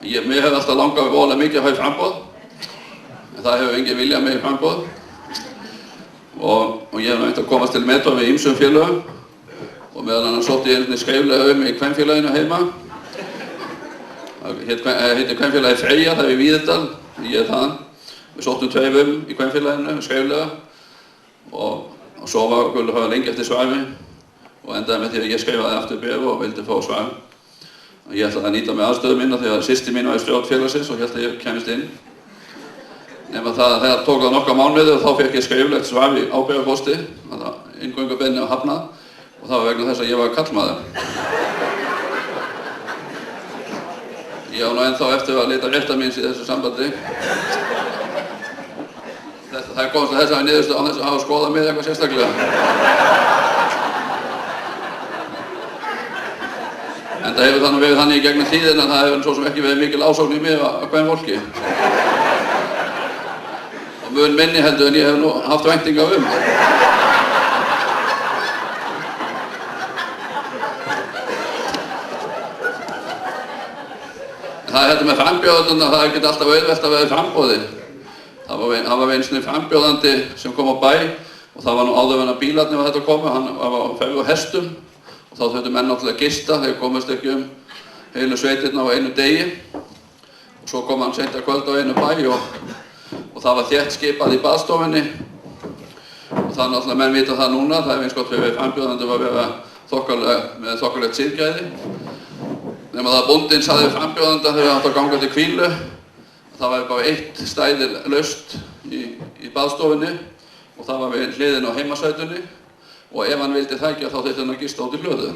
Mér hefur alltaf langað voðalega mikið að fá í framboð, en það hefur enginn viljað mig í framboð. Og ég hef náttúrulega komast til meðtóð við ýmsum félögum og meðal annars sótti ég skriflega í kvenfélaginu heima. Það heitir kvenfélagi Freyja, það er í Víðidal, ég er þaðan. Við sóttum tveim í kvenfélaginu skriflega og svo var Gulli að hafa lengi eftir svari og endaði með því að ég skrifaði aftur bréf og vildi fá svar. Ég ætlaði að nýta mig aðstöðu minna því að systir mín var í stjórn félagsins og hélt að ég kemist inn. Nema það tók það nokkra mánuði og þá fekk ég skriflegt svar í ábyrgðarpósti, inngöngubeiðni var hafnað og það var vegna þess að ég var karlmaður. Ég á nú ennþá eftir að leita réttar míns í þessu sambandi. Það komst að þessari niðurstöðu án þess að hafa skoðað mig eitthvað sérstaklega. En það hefur verið þannig í gegnum tíðin að það hefur svo sem ekki verið mikil ásókn í mig af kvenfólki. Og mun minni heldur en ég hef nú haft væntingar um. Það er þetta með frambjóðendurna, það er ekki alltaf auðvelt að vera í framboði. Það var einu sinni frambjóðandi sem kom á bæ og það var nú áður en að bílarnir var þetta að koma, hann var á ferð á hestum. Og þá þurftu menn náttúrulega að gista, þeir komast ekki heilu sveitirna á einu degi. Og svo kom hann seint að kvölda á einu bæ og það var þétt skipað í baðstofunni. Og það náttúrulega menn vita það núna, það er eins gott fyrir frambjóðendur að vera með þokkalegt siðgæði. Nema það að bóndinn sagði frambjóðenda þegar hann átti að ganga til hvílu. Það var bara eitt stæði laust í baðstofunni og það var við hliðin á heimasvætunni. Og ef hann vildi það ekki þá þurfti hann að gista út í hlöðu.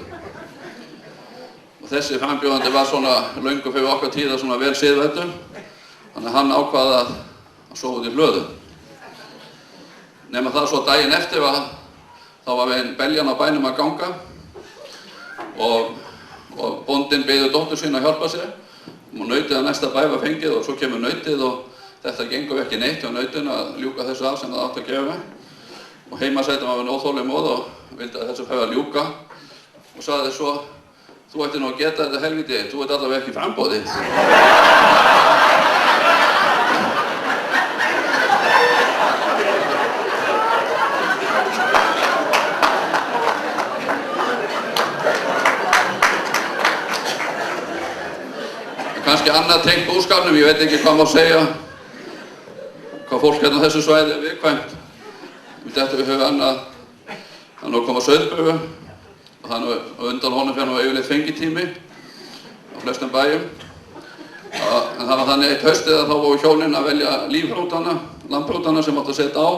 Og þessi frambjóðandi var svona löngu fyrir okkar tíða svona vel siðvæddur. Þannig að hann ákvaði að sofa út í hlöðu. Nema það svo daginn eftir þá var við einn beljan á bænum að ganga. Og bóndinn beið dóttur sína að hjálpa sér. Og nautið að næsta bæ var fengið og svo kemur nautið og þetta gengur ekki neitt hjá nautinu að ljúka þessu af sem það átti að gera. Og heimasætan var óþolinmóð og vildi að þessu færi að ljúka og sagði svo, þú ætti nú að geta þetta helviti, þú ert allavega ekki í framboði. Kannski annað tengt búskapnum, ég veit ekki hvað má segja, hvað fólk hérna á þessu svæði er viðkvæmt. Þetta við höfum annað, hann var að koma á Sauðburgu og þannig að undan honum fyrir yfirleitt fengitími á flestum bæjum. En það var þannig eitt haustið að þá voru hjónin að velja lífhrútana, lambhrútana sem átti að setja á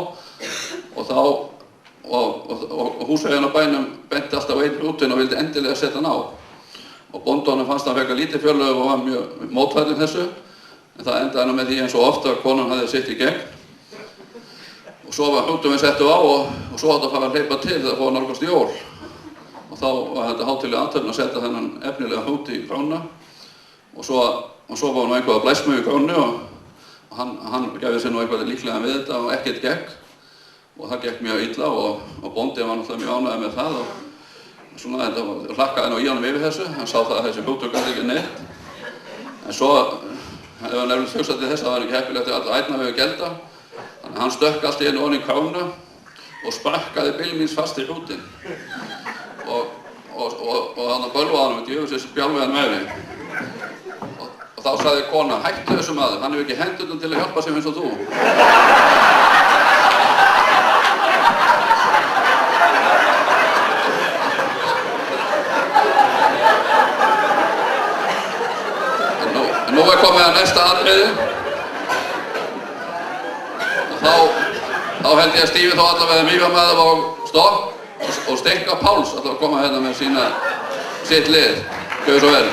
og húsfreyjan á bænum benti alltaf á einn hrútin og vildi endilega setja hann á. Og bóndunum fannst hann frekar lítið fjörlegur og var mjög mótfallinn þessu, en það endaði með því eins og oft að konan hafði sitt í gegn. Og svo var hrúturinn settur á og svo átti að fara að hleypa til þegar fór nálgast jól. Og þá var þetta hátíðleg athöfn að setja þennan efnilega hrút í krána. Og svo var nú einhvað að blæsma í kránu og hann gefið sér nú eitthvað líklega við þetta og ekkert gekk. Og það gekk mjög illa og bóndinn var náttúrulega mjög ánægður með það. Og svona þetta hlakkaði nú í honum yfir þessu. Hann sá það að þessi hrútur gæti ekki neitt. En svo hefur hann nefnilega hugsað til þess að það var ekki heppilegt að ærna við gelda. Þannig að hann stökk allt í einu ofan í krána og sparkaði bílmíns fast í hrútinn. Og hann bölvaði hann og djöfusins bjálfið hann með mig. Og þá sagði kona, hættu þessu maður, hann hefur ekki hendurnar til að hjálpa sér eins og þú. En nú er komið að næsta atriði. Þá held ég að Stífi þó allavega mýfa með það á stokk og Steikka Páls að koma hérna með sitt lið. Gjörðu svo vel.